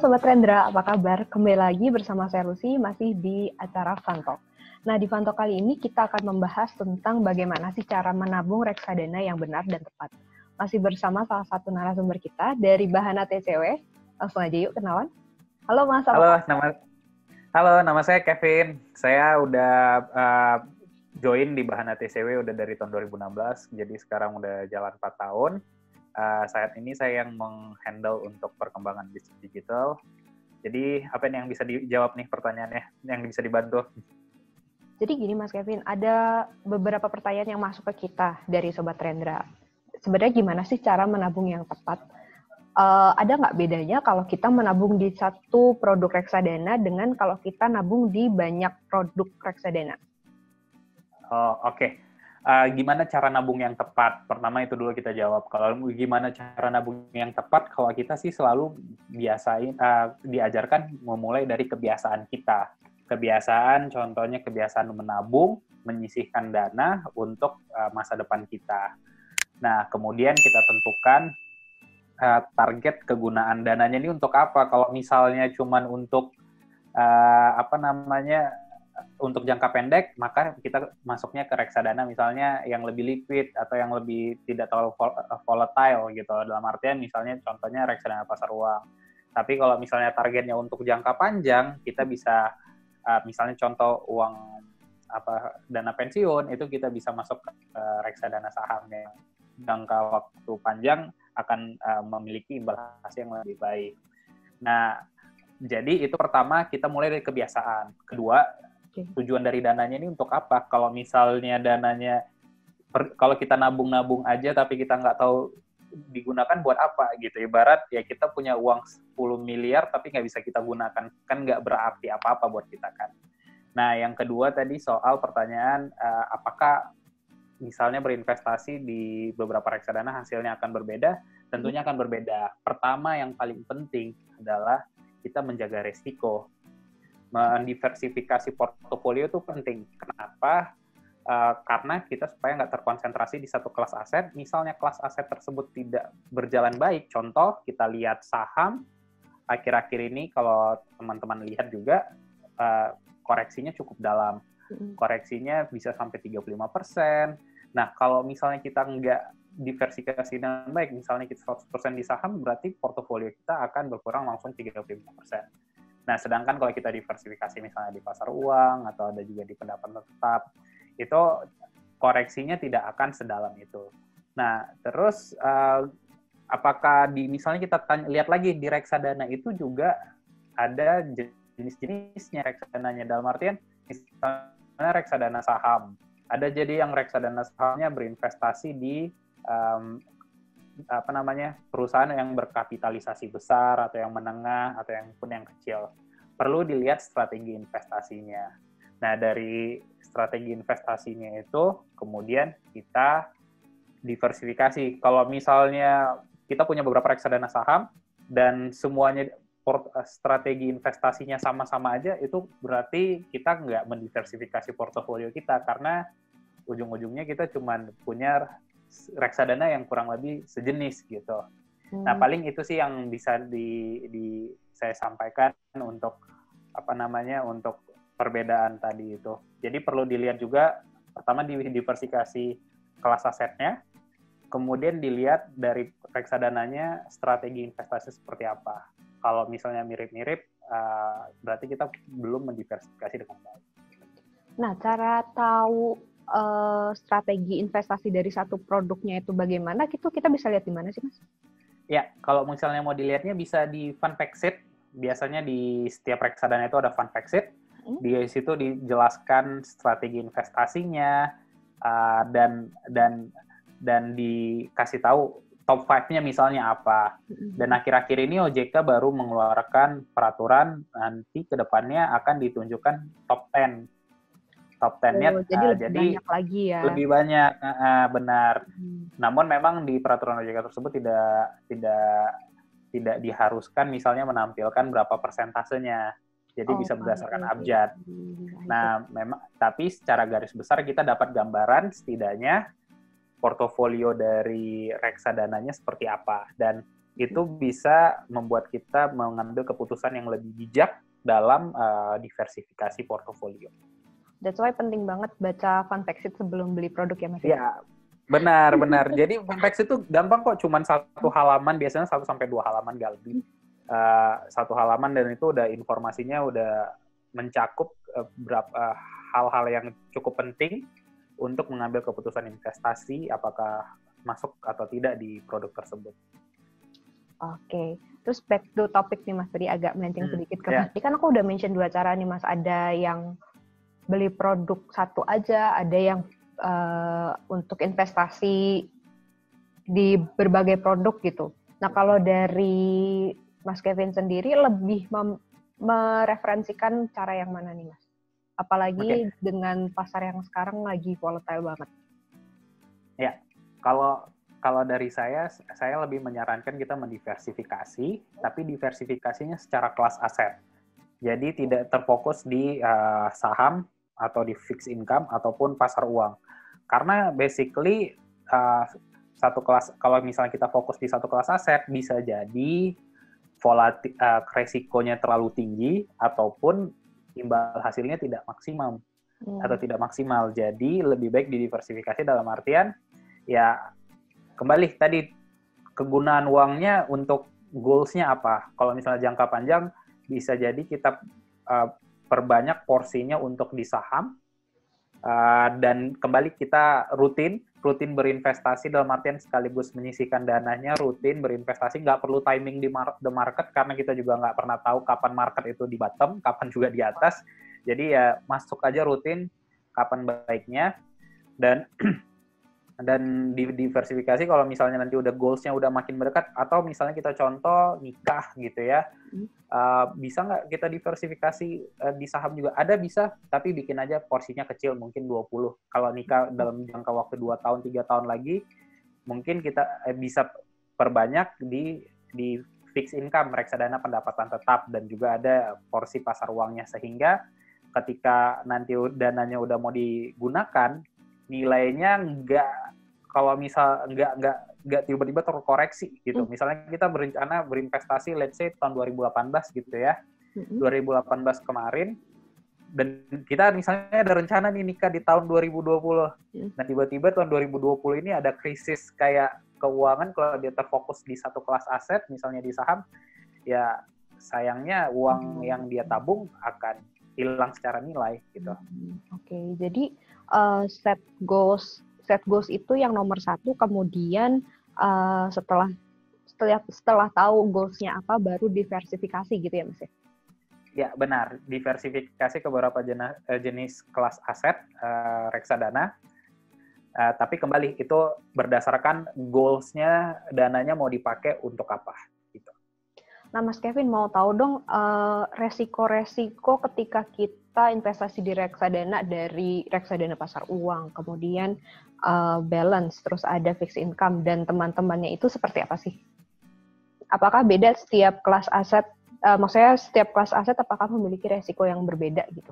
Sobat Rendra, apa kabar? Kembali lagi bersama saya Lucy, masih di acara Fun Talk. Nah, di Fun Talk kali ini kita akan membahas tentang bagaimana sih cara menabung reksadana yang benar dan tepat. Masih bersama salah satu narasumber kita dari Bahana TCW. Langsung aja yuk kenalan. Halo Mas, Halo, nama saya Kevin. Saya udah join di Bahana TCW udah dari tahun 2016, jadi sekarang udah jalan 4 tahun. Saat ini saya yang menghandle untuk perkembangan bisnis digital. Jadi apa nih yang bisa dijawab nih pertanyaannya, yang bisa dibantu? Jadi gini Mas Kevin, ada beberapa pertanyaan yang masuk ke kita dari Sobat Rendra. Sebenarnya gimana sih cara menabung yang tepat? Ada nggak bedanya kalau kita menabung di satu produk reksadana dengan kalau kita nabung di banyak produk reksadana? Oh, oke. Gimana cara nabung yang tepat? Pertama itu dulu kita jawab. Kalau gimana cara nabung yang tepat, kalau kita sih selalu diajarkan memulai dari kebiasaan kita. Kebiasaan, contohnya kebiasaan menabung, menyisihkan dana untuk masa depan kita. Nah, kemudian kita tentukan target kegunaan dananya ini untuk apa. Kalau misalnya cuman untuk untuk jangka pendek, maka kita masuknya ke reksadana misalnya yang lebih liquid atau yang lebih tidak terlalu volatile gitu. Dalam artian misalnya contohnya reksadana pasar uang. Tapi kalau misalnya targetnya untuk jangka panjang, kita bisa misalnya contoh uang dana pensiun, itu kita bisa masuk ke reksadana saham yang jangka waktu panjang akan memiliki imbal hasil yang lebih baik. Nah, jadi itu pertama kita mulai dari kebiasaan. Kedua, tujuan dari dananya ini untuk apa? Kalau misalnya dananya, kalau kita nabung-nabung aja tapi kita nggak tahu digunakan buat apa gitu. Ibarat ya kita punya uang 10 miliar tapi nggak bisa kita gunakan. Kan nggak berarti apa-apa buat kita kan. Nah, yang kedua tadi soal pertanyaan, apakah misalnya berinvestasi di beberapa reksadana hasilnya akan berbeda? Tentunya akan berbeda. Pertama yang paling penting adalah kita menjaga resiko. Mendiversifikasi portofolio itu penting. Kenapa? Karena kita supaya nggak terkonsentrasi di satu kelas aset. Misalnya kelas aset tersebut tidak berjalan baik. Contoh, kita lihat saham. Akhir-akhir ini kalau teman-teman lihat juga, koreksinya cukup dalam. Koreksinya bisa sampai 35%. Nah, kalau misalnya kita nggak diversifikasi dengan baik, misalnya kita 100% di saham, berarti portofolio kita akan berkurang langsung 35%. Nah, sedangkan kalau kita diversifikasi misalnya di pasar uang atau ada juga di pendapatan tetap, itu koreksinya tidak akan sedalam itu. Nah, terus apakah misalnya kita lihat lagi di reksadana itu juga ada jenis-jenisnya reksadananya, dalam artian misalnya reksadana saham. Ada jadi yang reksadana sahamnya berinvestasi di perusahaan yang berkapitalisasi besar atau yang menengah atau yang pun yang kecil. Perlu dilihat strategi investasinya. Nah, dari strategi investasinya itu kemudian kita diversifikasi. Kalau misalnya kita punya beberapa reksadana saham dan semuanya strategi investasinya sama-sama aja, itu berarti kita nggak mendiversifikasi portofolio kita, karena ujung-ujungnya kita cuma punya reksadana yang kurang lebih sejenis gitu. Nah, paling itu sih yang bisa saya sampaikan untuk untuk perbedaan tadi itu. Jadi perlu dilihat juga pertama diversifikasi kelas asetnya, kemudian dilihat dari reksadananya strategi investasi seperti apa. Kalau misalnya mirip-mirip, berarti kita belum mendiversifikasi dengan baik. Nah, cara tahu strategi investasi dari satu produknya itu bagaimana, itu kita bisa lihat di mana sih, Mas? Ya, kalau misalnya mau dilihatnya bisa di Fund Fact Sheet. Biasanya di setiap reksadana itu ada Fund Fact Sheet. Di situ dijelaskan strategi investasinya, dan dikasih tahu top 5-nya misalnya apa. Dan akhir-akhir ini OJK baru mengeluarkan peraturan, nanti ke depannya akan ditunjukkan top 10. Top 10-nya jadi lebih banyak lagi ya. Lebih banyak, benar. Namun memang di peraturan OJK tersebut tidak diharuskan misalnya menampilkan berapa persentasenya. Jadi bisa berdasarkan abjad. Nah, memang tapi secara garis besar kita dapat gambaran setidaknya portofolio dari reksadananya seperti apa. Dan itu bisa membuat kita mengambil keputusan yang lebih bijak dalam diversifikasi portofolio. That's why penting banget baca fun fact sheet sebelum beli produk ya Mas? Ya, benar. Jadi fun fact sheet itu gampang kok, cuman 1 halaman, biasanya 1-2 halaman, gak lebih. 1 halaman, dan itu udah informasinya udah mencakup berapa hal-hal yang cukup penting untuk mengambil keputusan investasi, apakah masuk atau tidak di produk tersebut. Oke, terus back to topic nih Mas, tadi agak melenceng sedikit ke Mas. Kan aku udah mention 2 cara nih Mas, ada yang beli produk satu aja, ada yang untuk investasi di berbagai produk gitu. Nah kalau dari Mas Kevin sendiri lebih mereferensikan cara yang mana nih Mas? Apalagi dengan pasar yang sekarang lagi volatile banget. Ya, kalau dari saya lebih menyarankan kita mendiversifikasi, tapi diversifikasinya secara kelas aset. Jadi tidak terfokus di saham atau di fixed income ataupun pasar uang. Karena basically kalau misalnya kita fokus di satu kelas aset, bisa jadi resikonya terlalu tinggi ataupun imbal hasilnya tidak maksimal atau tidak maksimal. Jadi lebih baik didiversifikasi dalam artian ya kembali tadi kegunaan uangnya untuk goals-nya apa. Kalau misalnya jangka panjang bisa jadi kita perbanyak porsinya untuk di saham, dan kembali kita rutin berinvestasi dalam artian sekaligus menyisihkan dananya, rutin berinvestasi, nggak perlu timing di the market karena kita juga nggak pernah tahu kapan market itu di bottom, kapan juga di atas. Jadi ya masuk aja rutin kapan baiknya, dan diversifikasi kalau misalnya nanti udah goals-nya udah makin mendekat, atau misalnya kita contoh nikah gitu ya, bisa nggak kita diversifikasi di saham juga? Ada, bisa, tapi bikin aja porsinya kecil, mungkin 20. Kalau nikah dalam jangka waktu 2 tahun, 3 tahun lagi, mungkin kita bisa perbanyak di fixed income, reksadana pendapatan tetap, dan juga ada porsi pasar uangnya, sehingga ketika nanti dananya udah mau digunakan, nilainya nggak tiba-tiba terkoreksi gitu. Misalnya kita berencana berinvestasi let's say tahun 2018 gitu ya. 2018 kemarin, dan kita misalnya ada rencana nih nikah di tahun 2020. Nah, tiba-tiba tahun 2020 ini ada krisis kayak keuangan, kalau dia terfokus di satu kelas aset, misalnya di saham, ya sayangnya uang yang dia tabung akan hilang secara nilai gitu. Oke, jadi set goals itu yang nomor 1, kemudian setelah tahu goals-nya apa, baru diversifikasi gitu ya Mas ya? Ya benar, diversifikasi ke beberapa jenis kelas aset reksadana, tapi kembali itu berdasarkan goals-nya, dananya mau dipakai untuk apa gitu. Nah Mas Kevin, mau tahu dong resiko-resiko ketika kita investasi di reksadana, dari reksadana pasar uang, kemudian balance, terus ada fixed income, dan teman-temannya itu seperti apa sih? Apakah beda setiap kelas aset? Maksudnya setiap kelas aset apakah memiliki resiko yang berbeda gitu?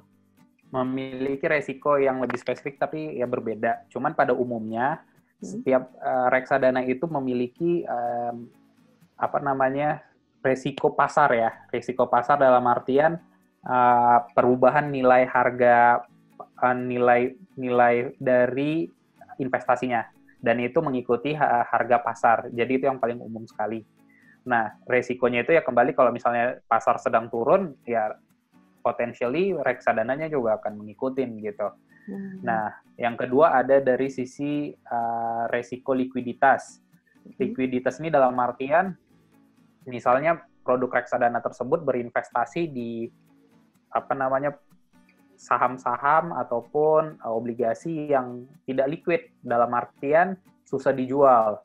Memiliki resiko yang lebih spesifik tapi ya berbeda. Cuman pada umumnya setiap reksadana itu memiliki resiko pasar ya. Resiko pasar dalam artian perubahan nilai harga, nilai dari investasinya, dan itu mengikuti harga pasar. Jadi itu yang paling umum sekali. Nah, resikonya itu ya kembali kalau misalnya pasar sedang turun, ya potentially reksadananya juga akan mengikuti gitu. Nah, yang kedua ada dari sisi resiko likuiditas. Likuiditas ini dalam artian misalnya produk reksadana tersebut berinvestasi di saham-saham ataupun obligasi yang tidak liquid, dalam artian susah dijual.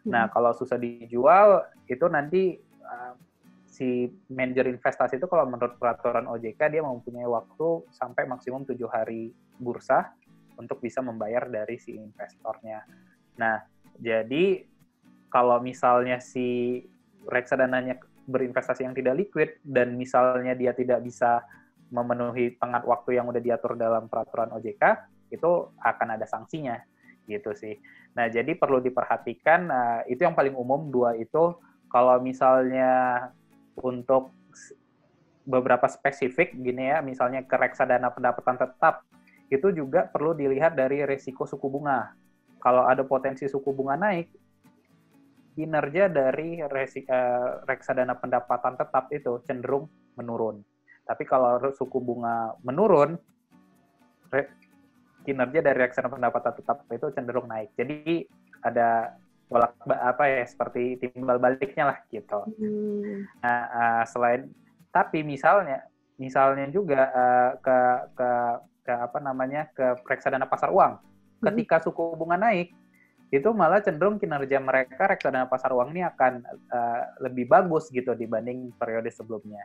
Nah, kalau susah dijual, itu nanti si manajer investasi itu kalau menurut peraturan OJK, dia mempunyai waktu sampai maksimum 7 hari bursa untuk bisa membayar dari si investornya. Nah, jadi kalau misalnya si reksadananya berinvestasi yang tidak liquid, dan misalnya dia tidak bisa memenuhi tenggat waktu yang udah diatur dalam peraturan OJK, itu akan ada sanksinya gitu sih. Nah, jadi perlu diperhatikan, itu yang paling umum 2 itu. Kalau misalnya untuk beberapa spesifik gini ya, misalnya ke reksadana pendapatan tetap, itu juga perlu dilihat dari risiko suku bunga. Kalau ada potensi suku bunga naik, kinerja dari reksadana pendapatan tetap itu cenderung menurun. Tapi kalau suku bunga menurun, kinerja dari reksadana pendapatan tetap itu cenderung naik. Jadi ada seperti timbal baliknya lah gitu. Nah, selain tapi misalnya juga ke reksadana pasar uang, ketika suku bunga naik, itu malah cenderung kinerja mereka reksadana pasar uang ini akan lebih bagus gitu dibanding periode sebelumnya.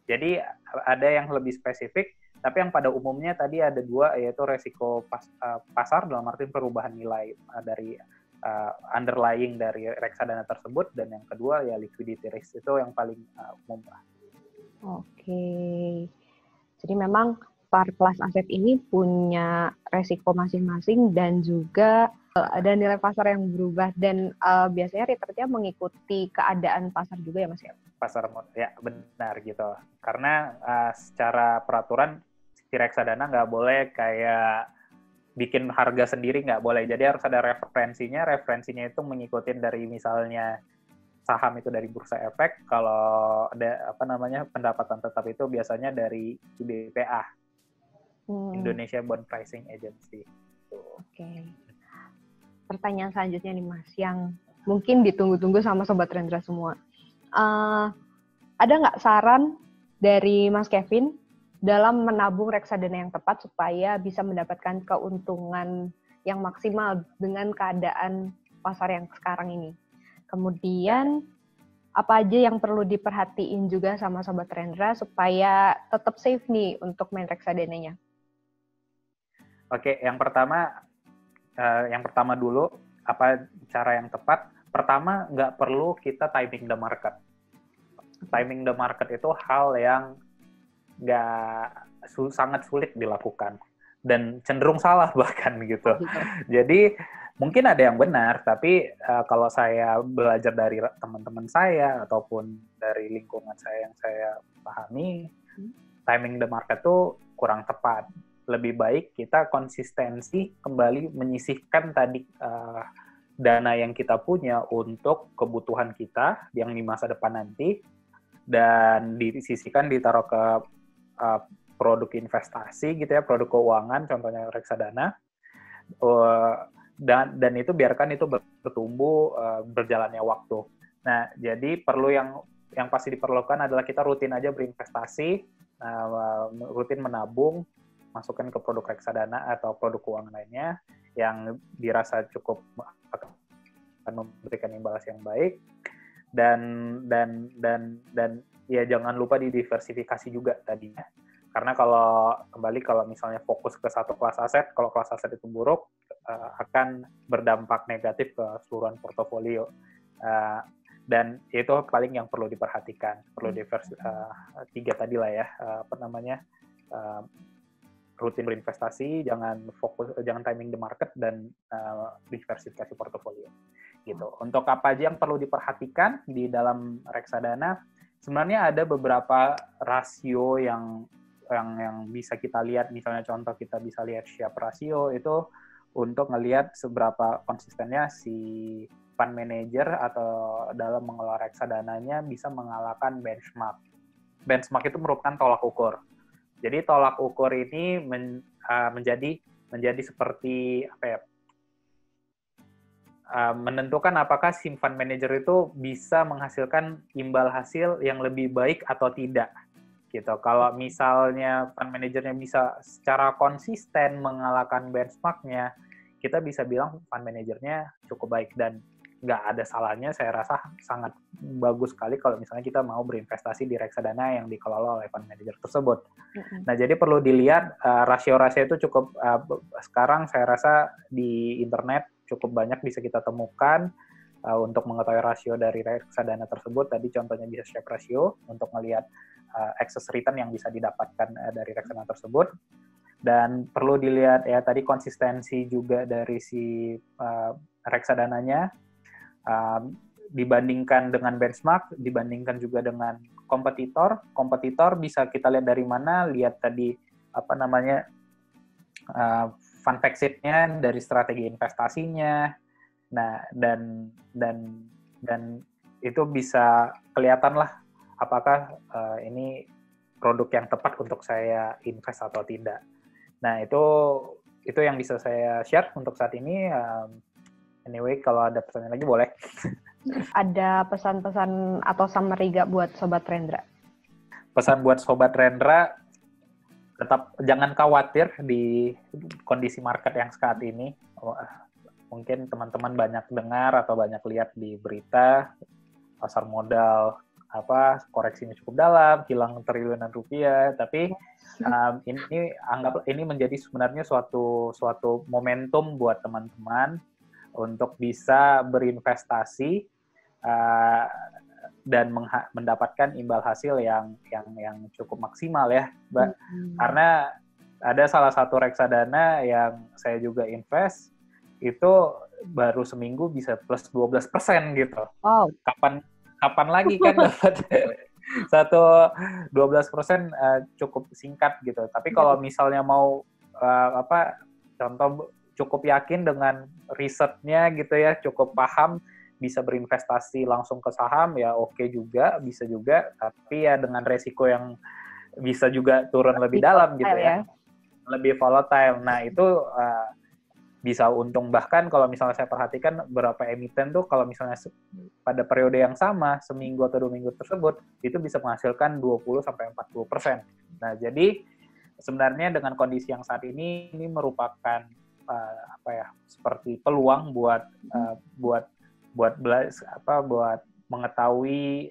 Jadi ada yang lebih spesifik, tapi yang pada umumnya tadi ada dua, yaitu resiko pasar dalam arti perubahan nilai dari underlying dari reksadana tersebut, dan yang kedua ya liquidity risk, itu yang paling umum lah. Oke, jadi memang per kelas aset ini punya resiko masing-masing dan juga ada nilai pasar yang berubah, dan biasanya returnnya mengikuti keadaan pasar juga ya Mas ya? Pasar, ya benar gitu. Karena secara peraturan si reksadana nggak boleh kayak bikin harga sendiri, nggak boleh. Jadi harus ada referensinya itu mengikuti dari misalnya saham itu dari bursa efek, kalau ada pendapatan tetap itu biasanya dari IBPA, Indonesia Bond Pricing Agency. Oke. Pertanyaan selanjutnya nih Mas, yang mungkin ditunggu-tunggu sama Sobat Rendra semua. Ada nggak saran dari Mas Kevin dalam menabung reksadana yang tepat supaya bisa mendapatkan keuntungan yang maksimal dengan keadaan pasar yang sekarang ini? Kemudian, apa aja yang perlu diperhatiin juga sama Sobat Rendra supaya tetap safe nih untuk main reksadananya? Oke, yang pertama dulu, apa cara yang tepat? Pertama, nggak perlu kita timing the market. Timing the market itu hal yang sangat sulit dilakukan dan cenderung salah bahkan gitu. Jadi mungkin ada yang benar, tapi kalau saya belajar dari teman-teman saya ataupun dari lingkungan saya yang saya pahami, timing the market itu kurang tepat. Lebih baik kita konsistensi kembali menyisihkan tadi dana yang kita punya untuk kebutuhan kita yang di masa depan nanti, dan disisihkan ditaruh ke produk investasi gitu ya, produk keuangan, contohnya reksadana, dan itu biarkan itu bertumbuh berjalannya waktu. Nah, jadi perlu yang pasti diperlukan adalah kita rutin aja berinvestasi, rutin menabung, masukkan ke produk reksadana atau produk keuangan lainnya yang dirasa cukup akan memberikan imbalan yang baik, dan ya jangan lupa didiversifikasi juga tadinya. Karena kalau misalnya fokus ke satu kelas aset, kalau kelas aset itu buruk, akan berdampak negatif ke seluruhan portofolio. Dan itu paling yang perlu diperhatikan. Perlu tiga tadi lah ya, rutin berinvestasi, jangan timing the market, dan diversifikasi portofolio. Gitu. Untuk apa aja yang perlu diperhatikan di dalam reksadana, sebenarnya ada beberapa rasio yang bisa kita lihat. Misalnya contoh, kita bisa lihat Sharpe ratio itu untuk ngelihat seberapa konsistennya si fund manager atau dalam mengelola reksadananya bisa mengalahkan benchmark. Benchmark itu merupakan tolak ukur. Jadi tolak ukur ini menjadi seperti menentukan apakah si fund manager itu bisa menghasilkan imbal hasil yang lebih baik atau tidak. Gitu. Kalau misalnya fund manajernya bisa secara konsisten mengalahkan benchmarknya, kita bisa bilang fund manajernya cukup baik, dan nggak ada salahnya, saya rasa sangat bagus sekali kalau misalnya kita mau berinvestasi di reksadana yang dikelola oleh fund manager tersebut. Nah, jadi perlu dilihat rasio-rasio itu cukup, sekarang saya rasa di internet cukup banyak bisa kita temukan untuk mengetahui rasio dari reksadana tersebut. Tadi contohnya bisa Sharpe ratio untuk melihat excess return yang bisa didapatkan dari reksadana tersebut. Dan perlu dilihat ya tadi konsistensi juga dari si reksadananya. dibandingkan dengan benchmark, dibandingkan juga dengan kompetitor. Kompetitor bisa kita lihat dari mana? Lihat tadi fund fact sheet-nya, dari strategi investasinya. Nah, dan itu bisa kelihatan lah apakah ini produk yang tepat untuk saya invest atau tidak. Nah, itu yang bisa saya share untuk saat ini. Anyway, kalau ada pertanyaan lagi boleh. Ada pesan-pesan atau summary gak buat Sobat Rendra? Pesan buat Sobat Rendra, tetap jangan khawatir di kondisi market yang saat ini. Mungkin teman-teman banyak dengar atau banyak lihat di berita, pasar modal koreksinya cukup dalam, hilang triliunan rupiah, tapi ini menjadi sebenarnya suatu momentum buat teman-teman untuk bisa berinvestasi dan mendapatkan imbal hasil yang cukup maksimal ya, Mbak. Karena ada salah satu reksadana yang saya juga invest, itu baru seminggu bisa plus 12% gitu. Oh. Kapan lagi kan dapat 12% cukup singkat gitu. Tapi kalau misalnya mau contoh cukup yakin dengan risetnya gitu ya, cukup paham, bisa berinvestasi langsung ke saham ya oke juga, bisa juga, tapi ya dengan resiko yang bisa juga turun lebih dalam gitu ya. Lebih volatile. Nah, itu bisa untung. Bahkan kalau misalnya saya perhatikan beberapa emiten tuh kalau misalnya pada periode yang sama, seminggu atau 2 minggu tersebut, itu bisa menghasilkan 20-40%. Nah, jadi sebenarnya dengan kondisi yang saat ini merupakan seperti peluang buat mengetahui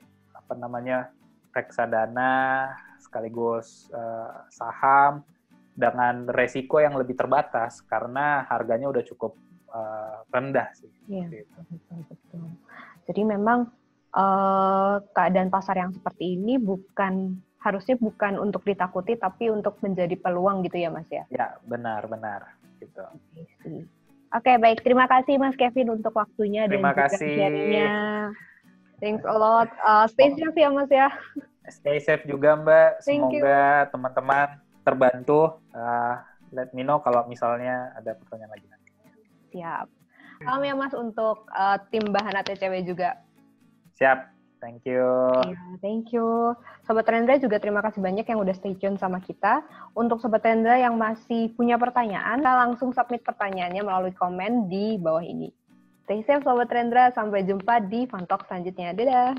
reksadana sekaligus saham dengan resiko yang lebih terbatas karena harganya udah cukup rendah sih. Iya, betul. Jadi memang keadaan pasar yang seperti ini harusnya bukan untuk ditakuti, tapi untuk menjadi peluang gitu ya, Mas ya? Ya, benar. Gitu. Oke, baik. Terima kasih Mas Kevin untuk waktunya dan juga sharingnya. Thanks a lot. Stay safe ya, Mas ya. Stay safe juga, Mbak. Semoga teman-teman terbantu. Let me know kalau misalnya ada pertanyaan lagi nanti. Siap. Salam ya Mas untuk tim Bahana TCW juga. Siap. Thank you. Ya, thank you. Sobat Rendra juga terima kasih banyak yang udah stay tune sama kita. Untuk Sobat Rendra yang masih punya pertanyaan, langsung submit pertanyaannya melalui komen di bawah ini. Stay safe Sobat Rendra, sampai jumpa di Fun Talk selanjutnya. Dadah!